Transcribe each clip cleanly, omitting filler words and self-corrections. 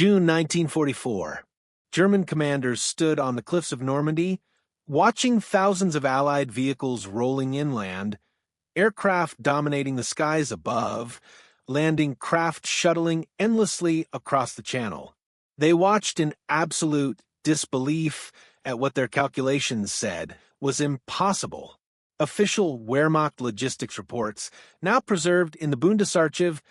June 1944. German commanders stood on the cliffs of Normandy, watching thousands of Allied vehicles rolling inland, aircraft dominating the skies above, landing craft shuttling endlessly across the channel. They watched in absolute disbelief at what their calculations said was impossible. Official Wehrmacht logistics reports, now preserved in the Bundesarchiv,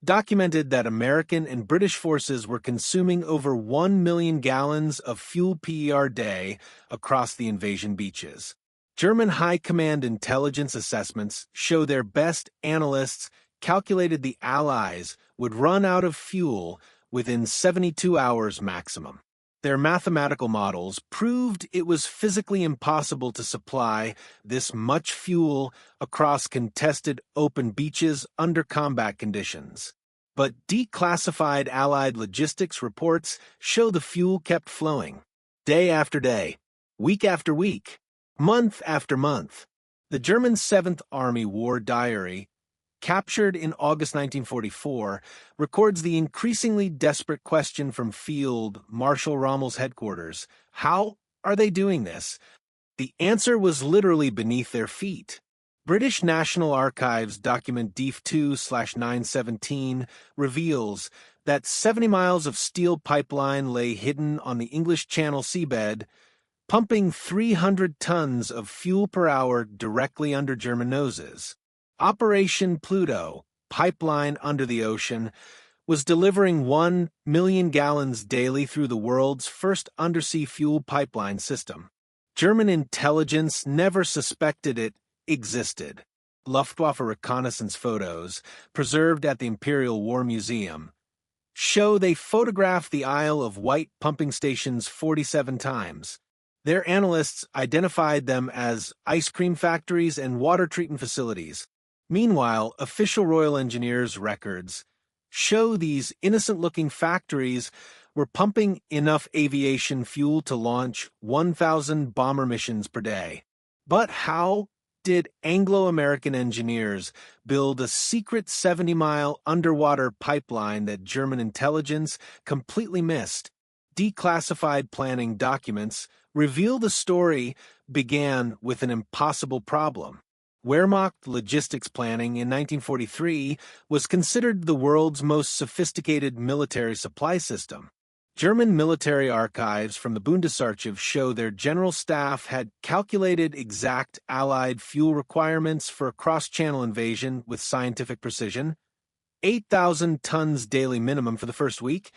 documented that American and British forces were consuming over 1 million gallons of fuel per day across the invasion beaches. German High Command intelligence assessments show their best analysts calculated the Allies would run out of fuel within 72 hours maximum. Their mathematical models proved it was physically impossible to supply this much fuel across contested open beaches under combat conditions. But declassified Allied logistics reports show the fuel kept flowing, day after day, week after week, month after month. The German 7th Army War Diary, captured in August 1944, records the increasingly desperate question from Field Marshal Rommel's headquarters: how are they doing this? The answer was literally beneath their feet. British National Archives document DEF 2/917 reveals that 70 miles of steel pipeline lay hidden on the English Channel seabed, pumping 300 tons of fuel per hour directly under German noses. Operation PLUTO, pipeline under the ocean, was delivering 1 million gallons daily through the world's first undersea fuel pipeline system. German intelligence never suspected it existed. Luftwaffe reconnaissance photos, preserved at the Imperial War Museum, show they photographed the Isle of Wight pumping stations 47 times. Their analysts identified them as ice cream factories and water treatment facilities. Meanwhile, official Royal Engineers records show these innocent-looking factories were pumping enough aviation fuel to launch 1,000 bomber missions per day. But how did Anglo-American engineers build a secret 70-mile underwater pipeline that German intelligence completely missed? Declassified planning documents reveal the story began with an impossible problem. Wehrmacht logistics planning in 1943 was considered the world's most sophisticated military supply system. German military archives from the Bundesarchiv show their general staff had calculated exact Allied fuel requirements for a cross-channel invasion with scientific precision: 8,000 tons daily minimum for the first week,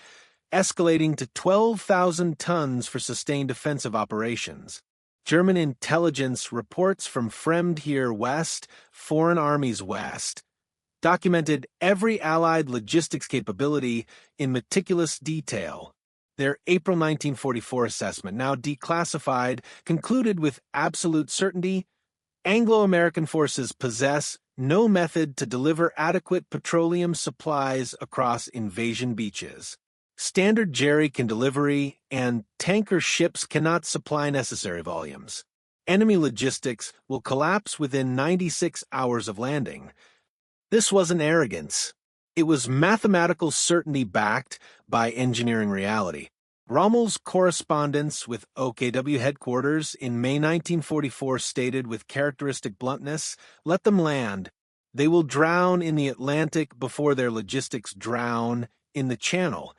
escalating to 12,000 tons for sustained offensive operations. German intelligence reports from Fremdheer West, Foreign Armies West, documented every Allied logistics capability in meticulous detail. Their April 1944 assessment, now declassified, concluded with absolute certainty: Anglo-American forces possess no method to deliver adequate petroleum supplies across invasion beaches. Standard jerry-can delivery and tanker ships cannot supply necessary volumes. Enemy logistics will collapse within 96 hours of landing. This wasn't arrogance. It was mathematical certainty backed by engineering reality. Rommel's correspondence with OKW headquarters in May 1944 stated with characteristic bluntness, "Let them land. They will drown in the Atlantic before their logistics drown in the Channel."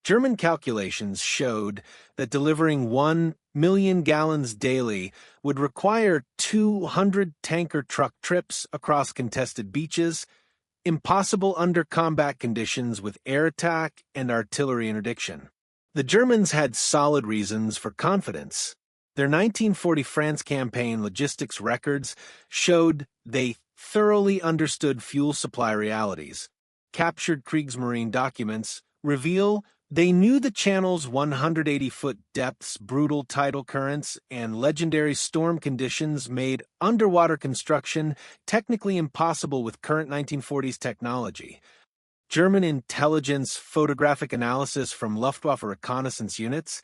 German calculations showed that delivering 1 million gallons daily would require 200 tanker truck trips across contested beaches, impossible under combat conditions with air attack and artillery interdiction. The Germans had solid reasons for confidence. Their 1940 France campaign logistics records showed they thoroughly understood fuel supply realities. Captured Kriegsmarine documents reveal they knew the Channel's 180-foot depths, brutal tidal currents, and legendary storm conditions made underwater construction technically impossible with current 1940s technology. German intelligence photographic analysis from Luftwaffe reconnaissance units,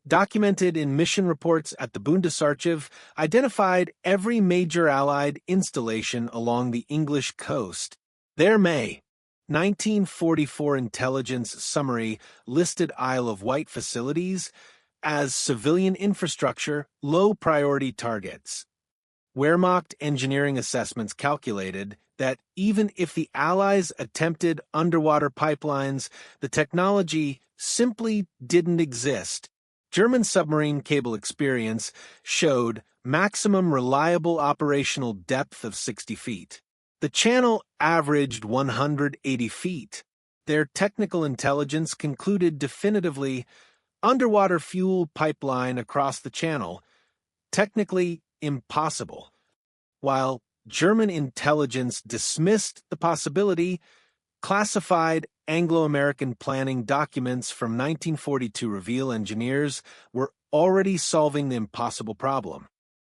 documented in mission reports at the Bundesarchiv, identified every major Allied installation along the English coast. There may, 1944 intelligence summary listed Isle of Wight facilities as civilian infrastructure low-priority targets. Wehrmacht engineering assessments calculated that even if the Allies attempted underwater pipelines, the technology simply didn't exist. German submarine cable experience showed maximum reliable operational depth of 60 feet. The channel averaged 180 feet. Their technical intelligence concluded definitively underwater fuel pipeline across the channel, technically impossible. While German intelligence dismissed the possibility, classified Anglo-American planning documents from 1942 reveal engineers were already solving the impossible problem.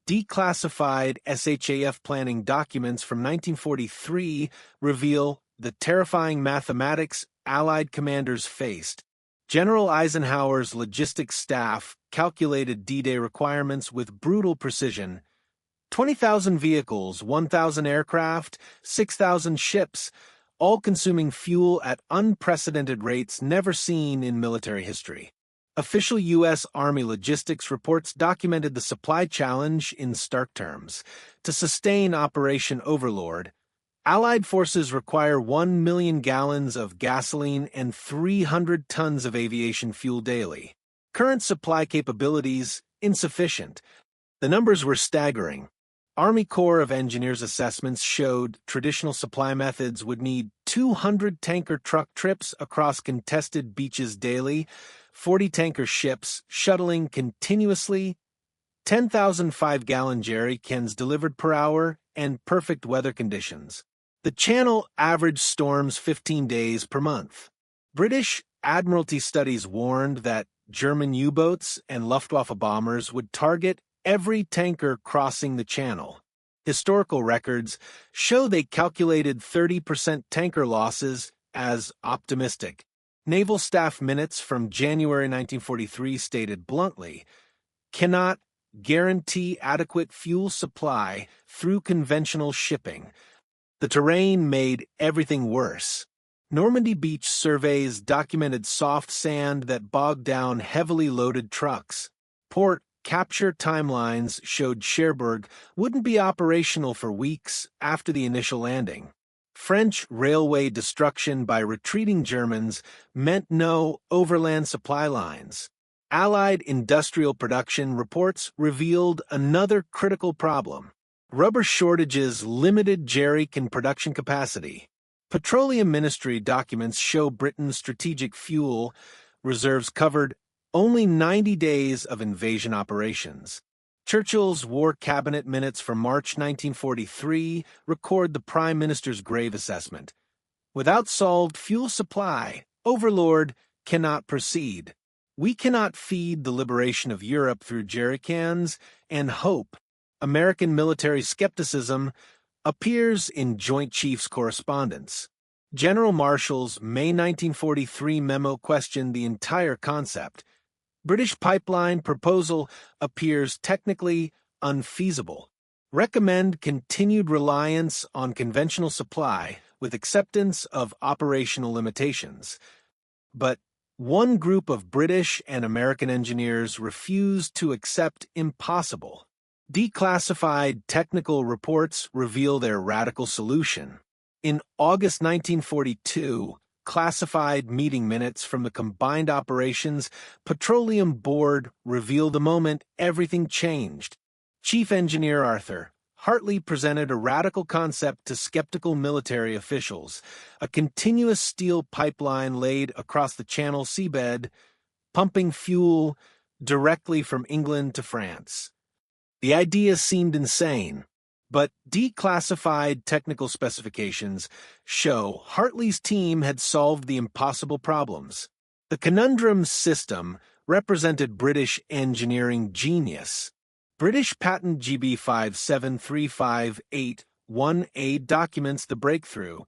Declassified SHAF planning documents from 1943 reveal the terrifying mathematics Allied commanders faced. General Eisenhower's logistics staff calculated D-Day requirements with brutal precision. 20,000 vehicles, 1,000 aircraft, 6,000 ships, all consuming fuel at unprecedented rates never seen in military history. Official U.S. Army logistics reports documented the supply challenge in stark terms. To sustain Operation Overlord, Allied forces require 1 million gallons of gasoline and 300 tons of aviation fuel daily. Current supply capabilities insufficient. The numbers were staggering. Army Corps of Engineers assessments showed traditional supply methods would need 200 tanker truck trips across contested beaches daily, 40 tanker ships shuttling continuously, 10,000 5-gallon jerry cans delivered per hour, and perfect weather conditions. The channel averaged storms 15 days per month. British Admiralty studies warned that German U-boats and Luftwaffe bombers would target every tanker crossing the channel. Historical records show they calculated 30% tanker losses as optimistic. Naval staff minutes from January 1943 stated bluntly, "Cannot guarantee adequate fuel supply through conventional shipping." The terrain made everything worse. Normandy beach surveys documented soft sand that bogged down heavily loaded trucks. Port capture timelines showed Cherbourg wouldn't be operational for weeks after the initial landing. French railway destruction by retreating Germans meant no overland supply lines. Allied industrial production reports revealed another critical problem. Rubber shortages limited jerry can production capacity. Petroleum Ministry documents show Britain's strategic fuel reserves covered only 90 days of invasion operations. Churchill's War Cabinet minutes from March 1943 record the Prime Minister's grave assessment. Without solved fuel supply, Overlord cannot proceed. We cannot feed the liberation of Europe through jerry cans and hope. American military skepticism appears in Joint Chiefs correspondence. General Marshall's May 1943 memo questioned the entire concept. British pipeline proposal appears technically unfeasible. Recommend continued reliance on conventional supply with acceptance of operational limitations. But one group of British and American engineers refused to accept impossible. Declassified technical reports reveal their radical solution. In August 1942, classified meeting minutes from the Combined Operations Petroleum Board reveal the moment everything changed. Chief Engineer Arthur Hartley presented a radical concept to skeptical military officials, a continuous steel pipeline laid across the Channel seabed, pumping fuel directly from England to France. The idea seemed insane, but declassified technical specifications show Hartley's team had solved the impossible problems. The conundrum system represented British engineering genius. British patent GB 57358-1A documents the breakthrough,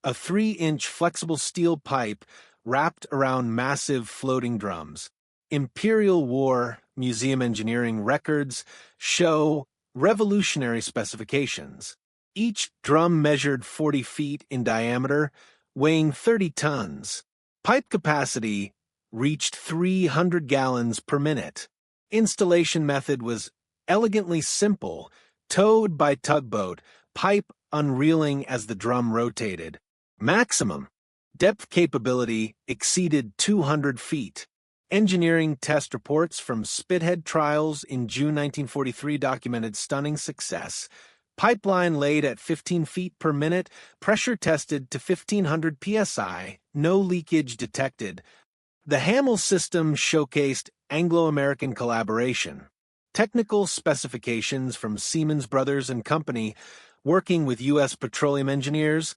a 3-inch flexible steel pipe wrapped around massive floating drums. Imperial War Museum engineering records show revolutionary specifications. Each drum measured 40 feet in diameter, weighing 30 tons. Pipe capacity reached 300 gallons per minute. Installation method was elegantly simple, towed by tugboat, pipe unreeling as the drum rotated. Maximum depth capability exceeded 200 feet. Engineering test reports from Spithead trials in June 1943 documented stunning success. Pipeline laid at 15 feet per minute, pressure tested to 1500 psi, no leakage detected. The Hamel system showcased Anglo-American collaboration. Technical specifications from Siemens Brothers and Company, working with U.S. petroleum engineers,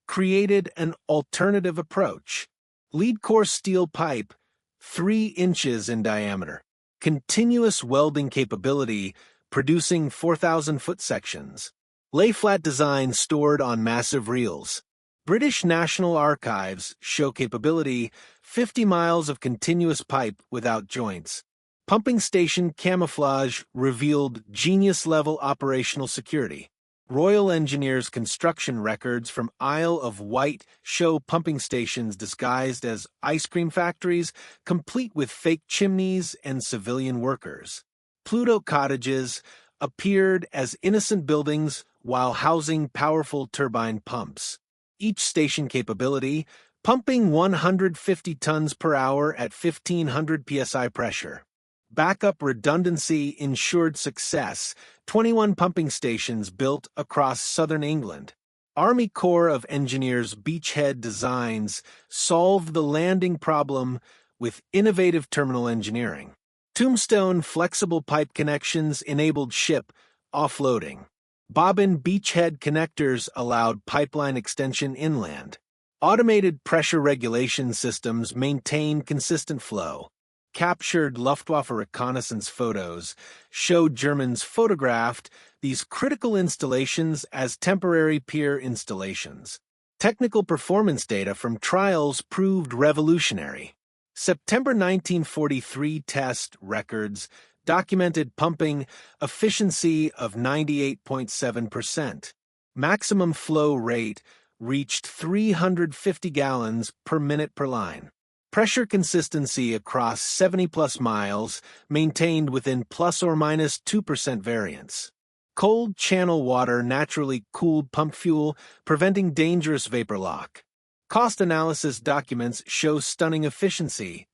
created an alternative approach. Lead course steel pipe, 3 inches in diameter. Continuous welding capability, producing 4,000-foot sections. Lay-flat design stored on massive reels. British National Archives show capability, 50 miles of continuous pipe without joints. Pumping station camouflage revealed genius-level operational security. Royal Engineers construction records from Isle of Wight show pumping stations disguised as ice cream factories, complete with fake chimneys and civilian workers. PLUTO cottages appeared as innocent buildings while housing powerful turbine pumps. Each station capability, pumping 150 tons per hour at 1500 psi pressure. Backup redundancy ensured success, 21 pumping stations built across southern England. Army Corps of Engineers beachhead designs solved the landing problem with innovative terminal engineering. Tombstone flexible pipe connections enabled ship offloading. Bobbin beachhead connectors allowed pipeline extension inland. Automated pressure regulation systems maintained consistent flow. Captured Luftwaffe reconnaissance photos showed Germans photographed these critical installations as temporary pier installations. Technical performance data from trials proved revolutionary. September 1943 test records documented pumping efficiency of 98.7%. Maximum flow rate reached 350 gallons per minute per line. Pressure consistency across 70-plus miles maintained within plus or minus 2% variance. Cold channel water naturally cooled pump fuel, preventing dangerous vapor lock. Cost analysis documents show stunning efficiency.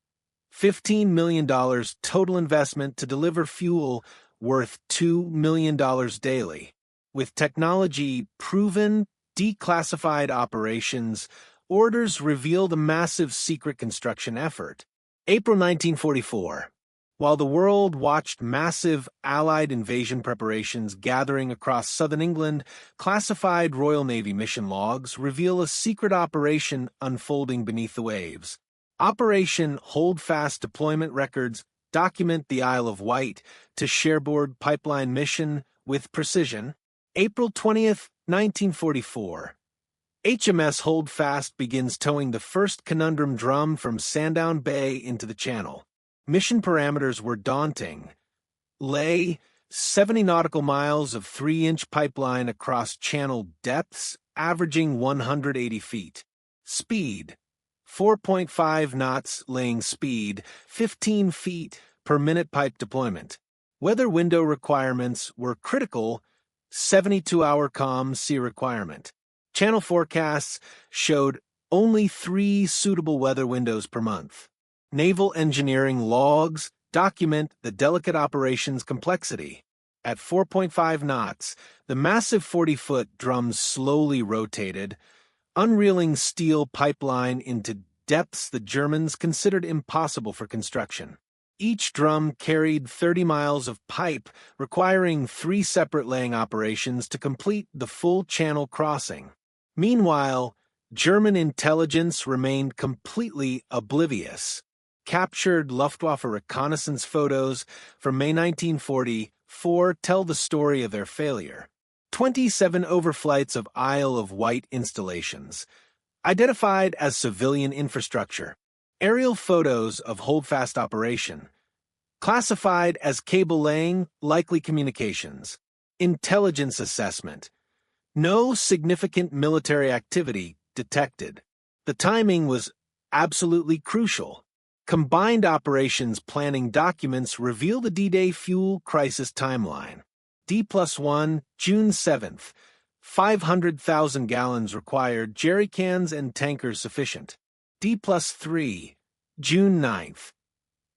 $15 million total investment to deliver fuel worth $2 million daily. With technology proven, declassified operations, orders revealed a massive secret construction effort. April 1944. While the world watched massive Allied invasion preparations gathering across southern England, classified Royal Navy mission logs reveal a secret operation unfolding beneath the waves. Operation Holdfast deployment records document the Isle of Wight to Cherbourg pipeline mission with precision. April 20th, 1944. HMS Holdfast begins towing the first conundrum drum from Sandown Bay into the Channel. Mission parameters were daunting. Lay 70 nautical miles of 3-inch pipeline across channel depths, averaging 180 feet. Speed 4.5 knots laying speed, 15 feet per minute pipe deployment. Weather window requirements were critical, 72-hour calm sea requirement. Channel forecasts showed only 3 suitable weather windows per month. Naval engineering logs document the delicate operations complexity. At 4.5 knots, the massive 40-foot drum slowly rotated, unreeling steel pipeline into depths the Germans considered impossible for construction. Each drum carried 30 miles of pipe, requiring 3 separate laying operations to complete the full channel crossing. Meanwhile, German intelligence remained completely oblivious. Captured Luftwaffe reconnaissance photos from May 1944 tell the story of their failure. 27 overflights of Isle of Wight installations, identified as civilian infrastructure. Aerial photos of holdfast operation, classified as cable laying, likely communications. Intelligence assessment. No significant military activity detected. The timing was absolutely crucial. Combined operations planning documents reveal the D-Day fuel crisis timeline. D+1, June 7th. 500,000 gallons required, jerry cans and tankers sufficient. D+3, June 9th.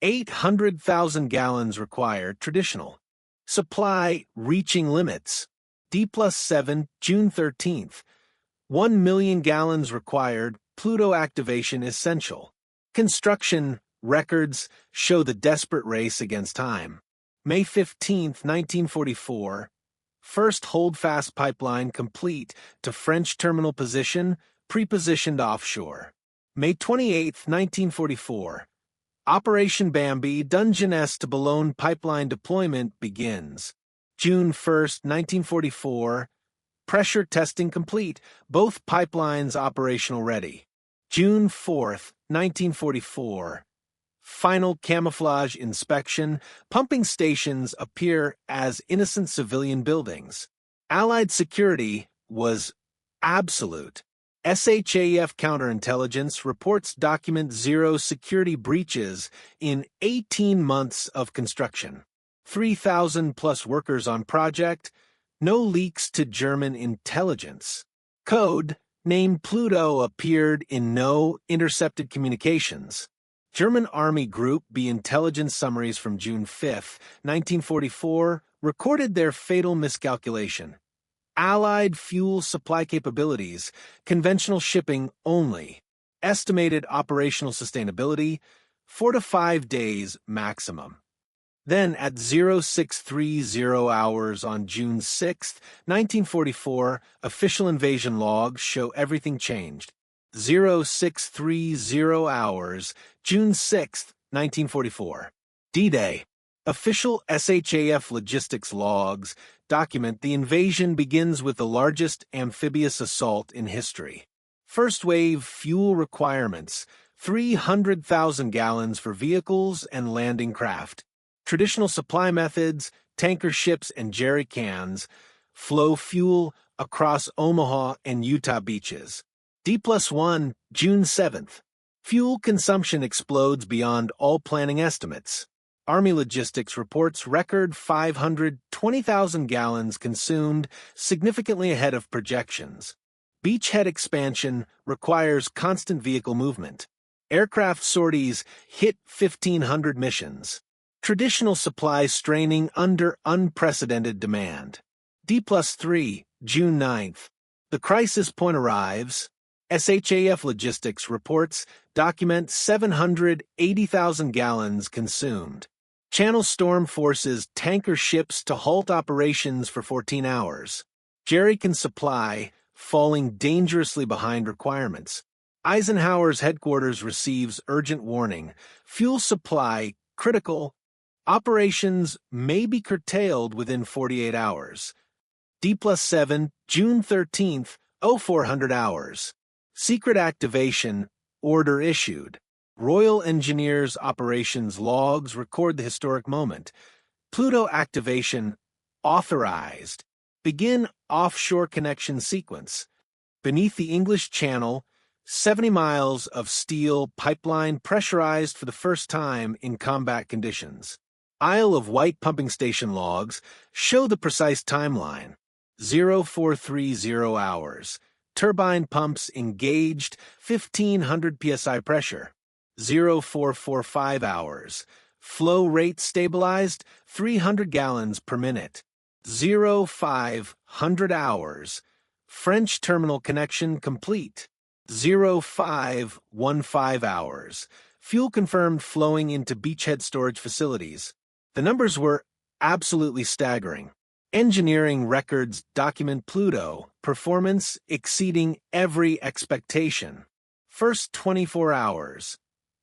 800,000 gallons required, traditional. Supply reaching limits. D+7, June 13th. 1 million gallons required, PLUTO activation essential. Construction records show the desperate race against time. May 15, 1944. First holdfast pipeline complete to French terminal position, pre-positioned offshore. May 28, 1944. Operation Bambi Dungeness to Boulogne pipeline deployment begins. June 1, 1944. Pressure testing complete, both pipelines operational ready. June 4, 1944. Final camouflage inspection, pumping stations appear as innocent civilian buildings. Allied security was absolute. SHAF counterintelligence reports document 0 security breaches in 18 months of construction. 3,000 plus workers on project, no leaks to German intelligence. Code named PLUTO appeared in no intercepted communications. German Army Group B intelligence summaries from June 5, 1944, recorded their fatal miscalculation. Allied fuel supply capabilities, conventional shipping only. Estimated operational sustainability, 4 to 5 days maximum. Then at 0630 hours on June 6, 1944, official invasion logs show everything changed. 0630 hours, June 6, 1944. D-Day. Official SHAF logistics logs document the invasion begins with the largest amphibious assault in history. First wave fuel requirements, 300,000 gallons for vehicles and landing craft. Traditional supply methods, tanker ships and jerry cans, flow fuel across Omaha and Utah beaches. D+1, June 7th. Fuel consumption explodes beyond all planning estimates. Army Logistics reports record 520,000 gallons consumed, significantly ahead of projections. Beachhead expansion requires constant vehicle movement. Aircraft sorties hit 1,500 missions. Traditional supply straining under unprecedented demand. D+3, June 9th. The crisis point arrives. SHAF Logistics reports document 780,000 gallons consumed. Channel Storm forces tanker ships to halt operations for 14 hours. Jerrycan supply falling dangerously behind requirements. Eisenhower's headquarters receives urgent warning. Fuel supply critical. Operations may be curtailed within 48 hours. D+7, June 13th, 0400 hours. Secret activation, order issued. Royal Engineers operations logs record the historic moment. PLUTO activation, authorized. Begin offshore connection sequence. Beneath the English Channel, 70 miles of steel pipeline pressurized for the first time in combat conditions. Isle of Wight pumping station logs show the precise timeline. 0430 hours. Turbine pumps engaged, 1,500 psi pressure. 0445 hours. Flow rate stabilized, 300 gallons per minute. 0500 hours. French terminal connection complete. 0515 hours. Fuel confirmed flowing into beachhead storage facilities. The numbers were absolutely staggering. Engineering records document PLUTO, performance exceeding every expectation. First 24 hours.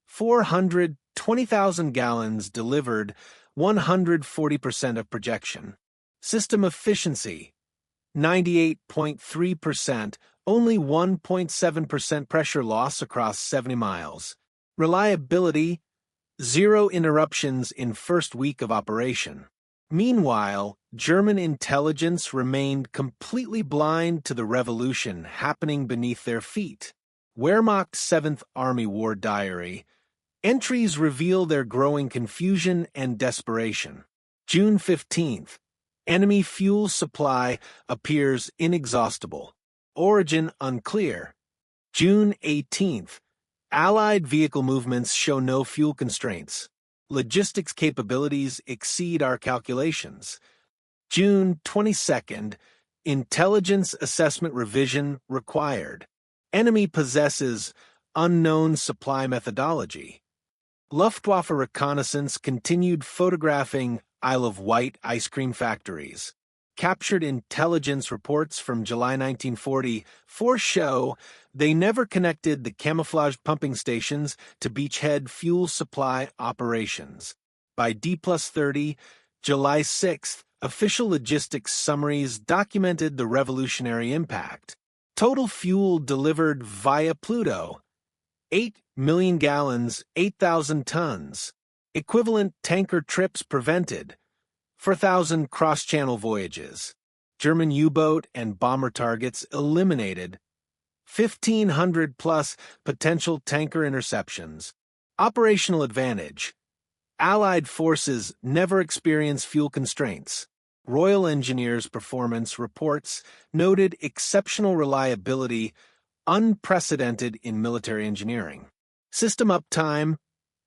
420,000 gallons delivered, 140% of projection. System efficiency, 98.3%, only 1.7% pressure loss across 70 miles. Reliability, 0 interruptions in first week of operation. Meanwhile, German intelligence remained completely blind to the revolution happening beneath their feet. Wehrmacht's 7th Army War Diary. Entries reveal their growing confusion and desperation. June 15th. Enemy fuel supply appears inexhaustible. Origin unclear. June 18th. Allied vehicle movements show no fuel constraints. Logistics capabilities exceed our calculations. June 22nd. Intelligence assessment revision required. Enemy possesses unknown supply methodology. Luftwaffe reconnaissance continued photographing Isle of Wight ice cream factories. Captured intelligence reports from July 1940 show they never connected the camouflage pumping stations to beachhead fuel supply operations. By D+30, July 6th, official logistics summaries documented the revolutionary impact. Total fuel delivered via PLUTO: 8 million gallons, 8,000 tons. Equivalent tanker trips prevented, 4,000 cross-channel voyages. German U-boat and bomber targets eliminated, 1,500+ potential tanker interceptions. Operational advantage. Allied forces never experience fuel constraints. Royal Engineers Performance Reports noted exceptional reliability, unprecedented in military engineering. System uptime,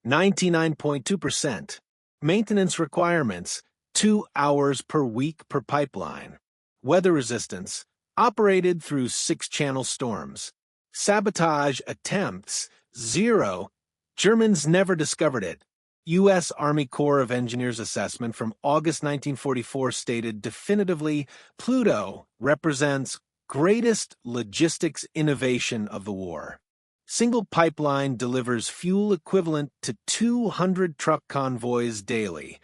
99.2%. Maintenance requirements, 2 hours per week per pipeline. Weather resistance, operated through 6-channel storms. Sabotage attempts, 0. Germans never discovered it. U.S. Army Corps of Engineers assessment from August 1944 stated definitively, PLUTO represents greatest logistics innovation of the war. Single pipeline delivers fuel equivalent to 200 truck convoys daily.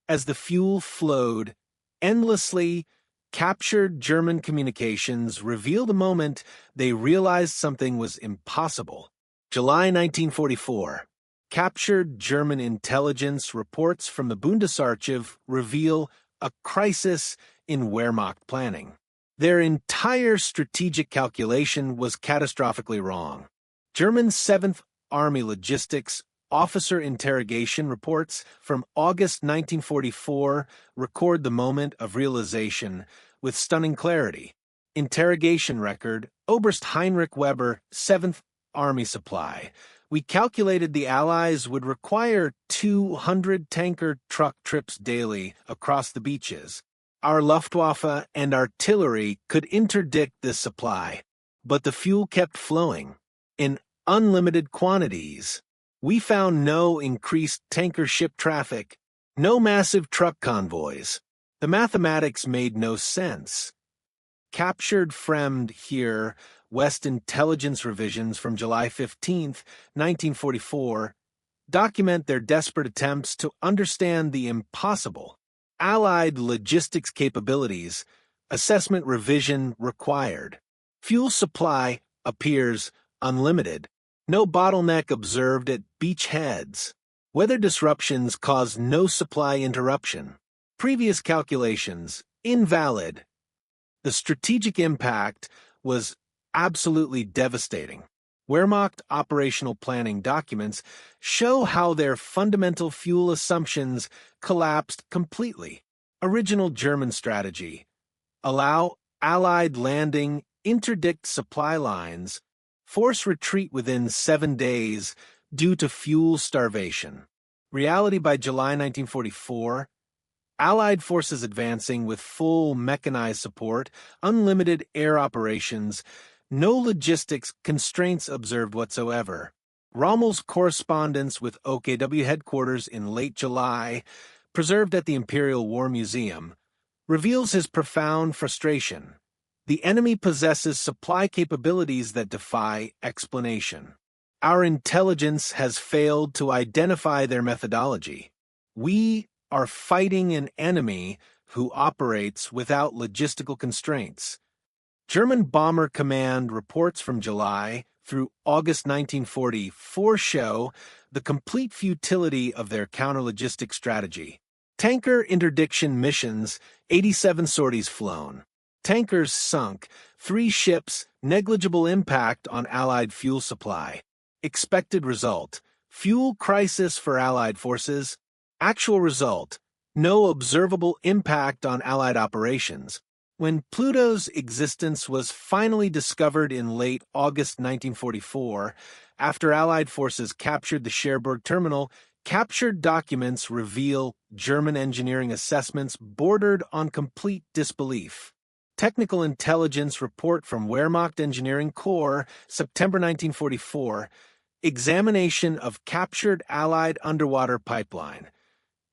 As the fuel flowed endlessly, captured German communications revealed the moment they realized something was impossible. July 1944. Captured German intelligence reports from the Bundesarchiv reveal a crisis in Wehrmacht planning. Their entire strategic calculation was catastrophically wrong. German 7th Army Logistics officer interrogation reports from August 1944 record the moment of realization with stunning clarity. Interrogation record, Oberst Heinrich Weber, 7th Army Supply. We calculated the Allies would require 200 tanker truck trips daily across the beaches. Our Luftwaffe and artillery could interdict this supply, but the fuel kept flowing in unlimited quantities. We found no increased tanker ship traffic, no massive truck convoys. The mathematics made no sense. Captured Fremd here, West Intelligence revisions from July 15, 1944, document their desperate attempts to understand the impossible. Allied logistics capabilities, assessment revision required. Fuel supply appears unlimited. No bottleneck observed at beachheads. Weather disruptions caused no supply interruption. Previous calculations invalid. The strategic impact was absolutely devastating. Wehrmacht operational planning documents show how their fundamental fuel assumptions collapsed completely. Original German strategy: allow Allied landing, interdict supply lines, force retreat within 7 days due to fuel starvation. Reality by July 1944: Allied forces advancing with full mechanized support, unlimited air operations, no logistics constraints observed whatsoever. Rommel's correspondence with OKW headquarters in late July, preserved at the Imperial War Museum, reveals his profound frustration. The enemy possesses supply capabilities that defy explanation. Our intelligence has failed to identify their methodology. We are fighting an enemy who operates without logistical constraints. German Bomber Command reports from July through August 1940 foreshow the complete futility of their counter-logistic strategy. Tanker interdiction missions, 87 sorties flown. Tankers sunk, 3 ships negligible impact on Allied fuel supply. Expected result: fuel crisis for Allied forces. Actual result: no observable impact on Allied operations. When Pluto's existence was finally discovered in late August 1944, after Allied forces captured the Cherbourg terminal, captured documents reveal German engineering assessments bordered on complete disbelief. Technical intelligence report from Wehrmacht Engineering Corps, September 1944, examination of captured Allied underwater pipeline.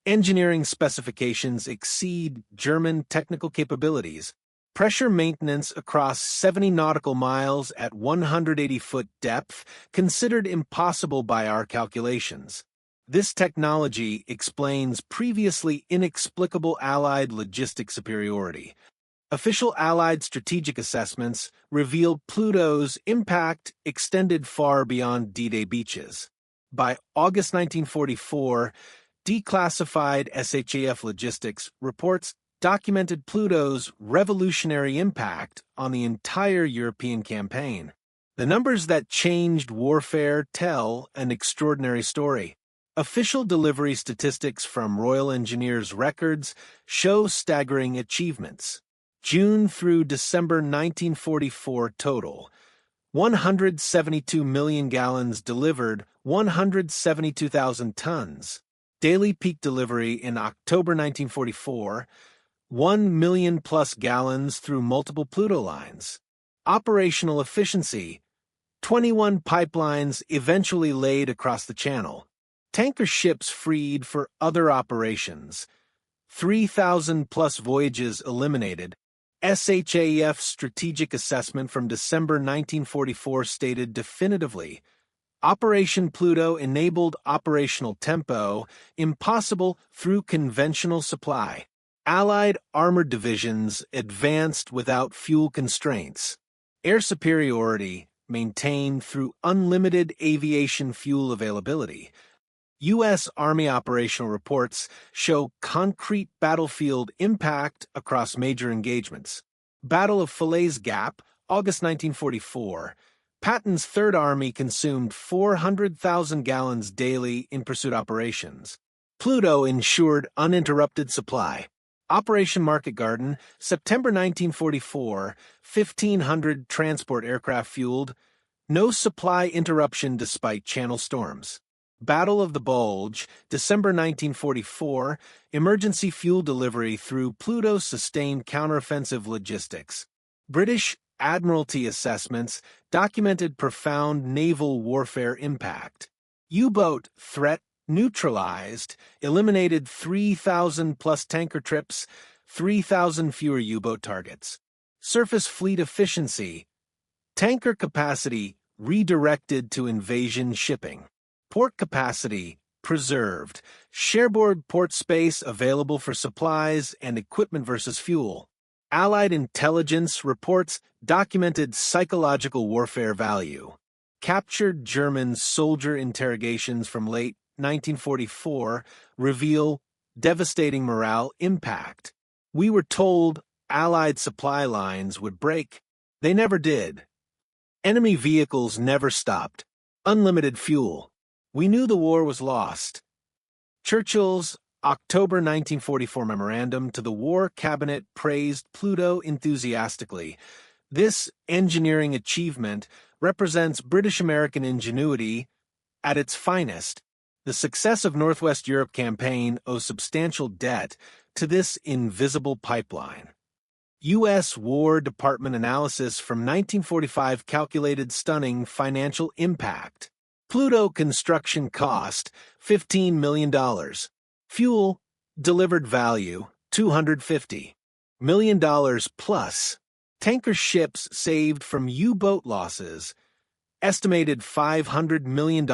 Engineering specifications exceed German technical capabilities. Pressure maintenance across 70 nautical miles at 180-foot depth considered impossible by our calculations. This technology explains previously inexplicable Allied logistic superiority. Official Allied strategic assessments revealed Pluto's impact extended far beyond D-Day beaches. By August 1944, declassified SHAF logistics reports documented Pluto's revolutionary impact on the entire European campaign. The numbers that changed warfare tell an extraordinary story. Official delivery statistics from Royal Engineers records show staggering achievements. June through December 1944 total: 172 million gallons delivered, 172,000 tons. Daily peak delivery in October 1944, 1 million plus gallons through multiple Pluto lines. Operational efficiency: 21 pipelines eventually laid across the channel. Tanker ships freed for other operations. 3,000 plus voyages eliminated. SHAF strategic assessment from December 1944 stated definitively: Operation Pluto enabled operational tempo impossible through conventional supply. Allied armored divisions advanced without fuel constraints. Air superiority maintained through unlimited aviation fuel availability. U.S. Army operational reports show concrete battlefield impact across major engagements. Battle of Falaise Gap, August 1944. Patton's Third Army consumed 400,000 gallons daily in pursuit operations. Pluto ensured uninterrupted supply. Operation Market Garden, September 1944, 1,500 transport aircraft fueled. No supply interruption despite channel storms. Battle of the Bulge, December 1944, emergency fuel delivery through Pluto sustained counteroffensive logistics. British Admiralty assessments documented profound naval warfare impact. U-boat threat neutralized, eliminated 3,000 plus tanker trips, 3,000 fewer U-boat targets. Surface fleet efficiency: tanker capacity redirected to invasion shipping. Port capacity preserved. Cherbourg port space available for supplies and equipment versus fuel. Allied intelligence reports documented psychological warfare value. Captured German soldier interrogations from late 1944 reveal devastating morale impact. We were told Allied supply lines would break. They never did. Enemy vehicles never stopped. Unlimited fuel. We knew the war was lost. Churchill's October 1944 memorandum to the War Cabinet praised Pluto enthusiastically. This engineering achievement represents British-American ingenuity at its finest. The success of Northwest Europe campaign owes substantial debt to this invisible pipeline. U.S. War Department analysis from 1945 calculated stunning financial impact. Pluto construction cost, $15 million. Fuel delivered value, $250 million plus. Tanker ships saved from U-boat losses, estimated $500 million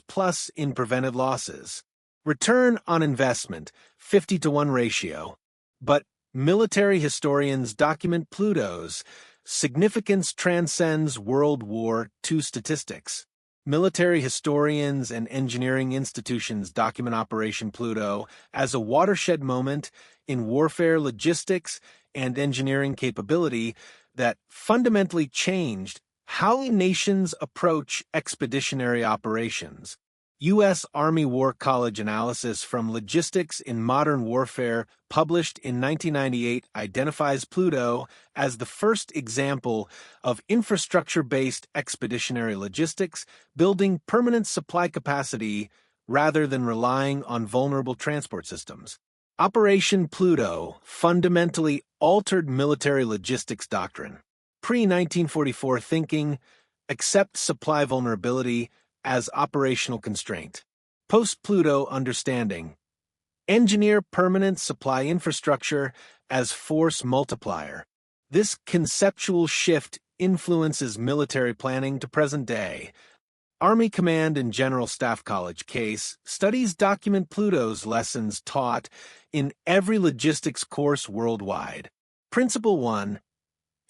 plus in preventive losses. Return on investment, 50-to-1 ratio. But military historians document Pluto's significance transcends World War II statistics. Military historians and engineering institutions document Operation Pluto as a watershed moment in warfare logistics and engineering capability that fundamentally changed How nations approach expeditionary operations. U.S. Army War College analysis from Logistics in Modern Warfare, published in 1998, identifies PLUTO as the first example of infrastructure-based expeditionary logistics, building permanent supply capacity rather than relying on vulnerable transport systems. Operation PLUTO fundamentally altered military logistics doctrine. Pre-1944 thinking, accept supply vulnerability as operational constraint. Post-PLUTO understanding, engineer permanent supply infrastructure as force multiplier. This conceptual shift influences military planning to present day. Army Command and General Staff College case studies document PLUTO's lessons taught in every logistics course worldwide. Principle 1.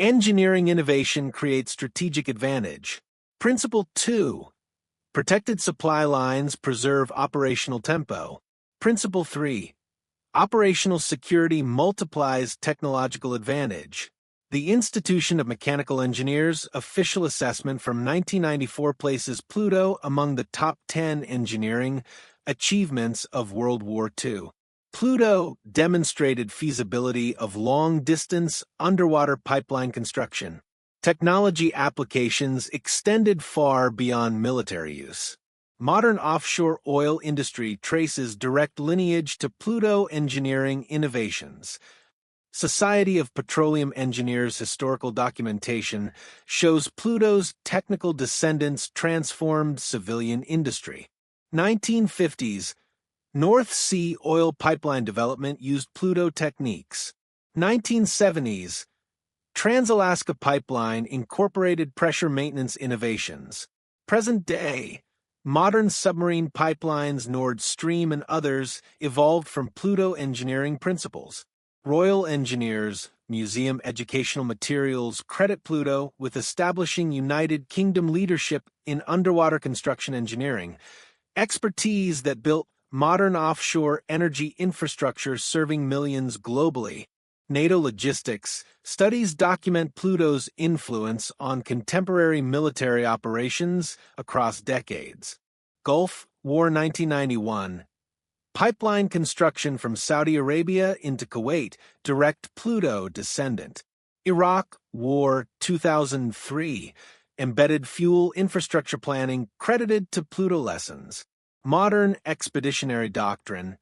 Engineering innovation creates strategic advantage. Principle 2. Protected supply lines preserve operational tempo. Principle 3. Operational security multiplies technological advantage. The Institution of Mechanical Engineers official assessment from 1994 places PLUTO among the top 10 engineering achievements of World War II. PLUTO demonstrated feasibility of long-distance underwater pipeline construction. Technology applications extended far beyond military use. Modern offshore oil industry traces direct lineage to PLUTO engineering innovations. Society of Petroleum Engineers historical documentation shows PLUTO's technical descendants transformed civilian industry. 1950s, North Sea oil pipeline development used PLUTO techniques. 1970s, Trans-Alaska Pipeline incorporated pressure maintenance innovations. Present day, modern submarine pipelines, Nord Stream and others, evolved from PLUTO engineering principles. Royal Engineers, Museum Educational Materials credit PLUTO with establishing United Kingdom leadership in underwater construction engineering, expertise that built modern offshore energy infrastructure serving millions globally. NATO Logistics studies document PLUTO's influence on contemporary military operations across decades. Gulf War 1991. Pipeline construction from Saudi Arabia into Kuwait, direct PLUTO descendant. Iraq War 2003. Embedded fuel infrastructure planning credited to PLUTO lessons. Modern expeditionary doctrine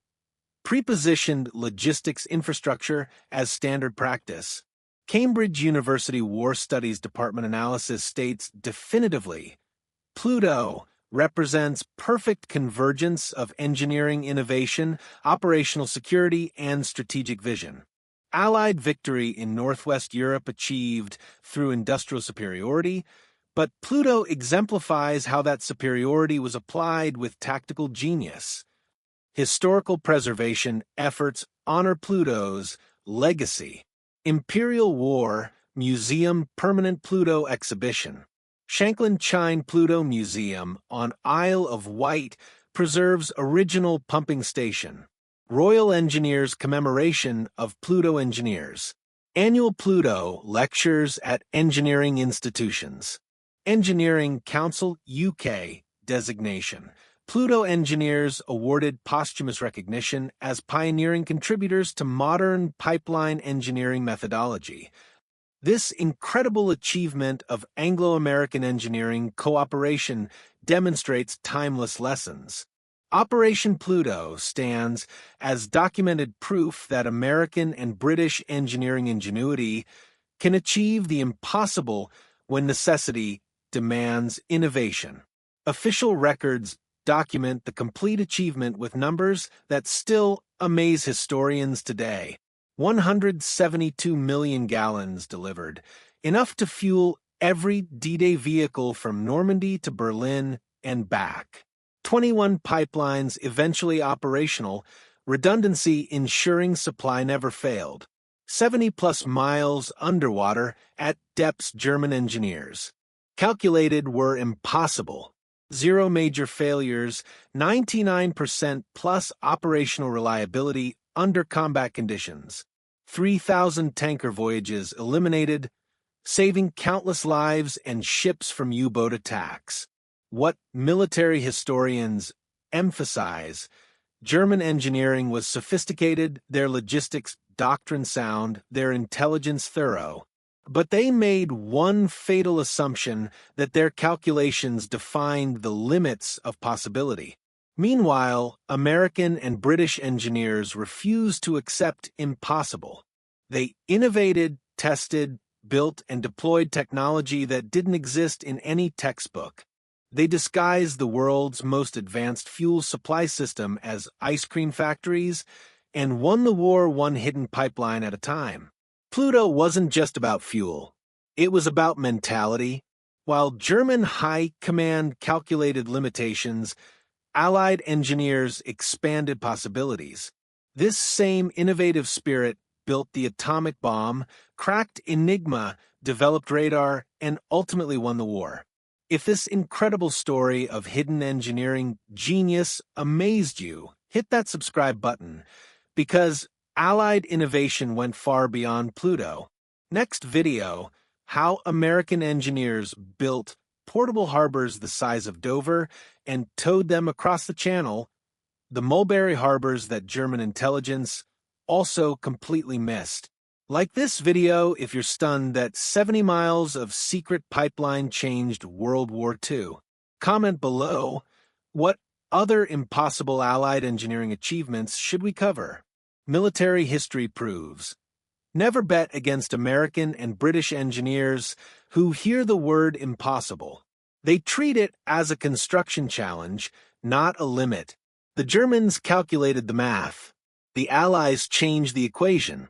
prepositioned logistics infrastructure as standard practice. Cambridge University War Studies Department analysis states definitively, PLUTO represents perfect convergence of engineering innovation, operational security, and strategic vision. Allied victory in Northwest Europe achieved through industrial superiority, but PLUTO exemplifies how that superiority was applied with tactical genius. Historical preservation efforts honor PLUTO's legacy. Imperial War Museum Permanent PLUTO Exhibition. Shanklin Chine PLUTO Museum on Isle of Wight preserves original pumping station. Royal Engineers Commemoration of PLUTO Engineers. Annual PLUTO lectures at engineering institutions. Engineering Council UK designation. PLUTO engineers awarded posthumous recognition as pioneering contributors to modern pipeline engineering methodology. This incredible achievement of Anglo-American engineering cooperation demonstrates timeless lessons. Operation PLUTO stands as documented proof that American and British engineering ingenuity can achieve the impossible when necessity demands innovation. Official records document the complete achievement with numbers that still amaze historians today. 172 million gallons delivered, enough to fuel every D-Day vehicle from Normandy to Berlin and back. 21 pipelines eventually operational, redundancy ensuring supply never failed. 70-plus miles underwater at depths German engineers. Calculated were impossible. 0 major failures, 99% plus operational reliability under combat conditions. 3,000 tanker voyages eliminated, saving countless lives and ships from U-boat attacks. What military historians emphasize: German engineering was sophisticated, their logistics doctrine sound, their intelligence thorough. But they made one fatal assumption, that their calculations defined the limits of possibility. Meanwhile, American and British engineers refused to accept impossible. They innovated, tested, built, and deployed technology that didn't exist in any textbook. They disguised the world's most advanced fuel supply system as ice cream factories and won the war one hidden pipeline at a time. PLUTO wasn't just about fuel. It was about mentality. While German high command calculated limitations, Allied engineers expanded possibilities. This same innovative spirit built the atomic bomb, cracked Enigma, developed radar, and ultimately won the war. If this incredible story of hidden engineering genius amazed you, hit that subscribe button, because Allied innovation went far beyond PLUTO. Next video: how American engineers built portable harbors the size of Dover and towed them across the Channel, the Mulberry harbors that German intelligence also completely missed. Like this video if you're stunned that 70 miles of secret pipeline changed World War II. Comment below, what other impossible Allied engineering achievements should we cover? Military history proves: never bet against American and British engineers who hear the word impossible. They treat it as a construction challenge, not a limit. The Germans calculated the math. The Allies changed the equation.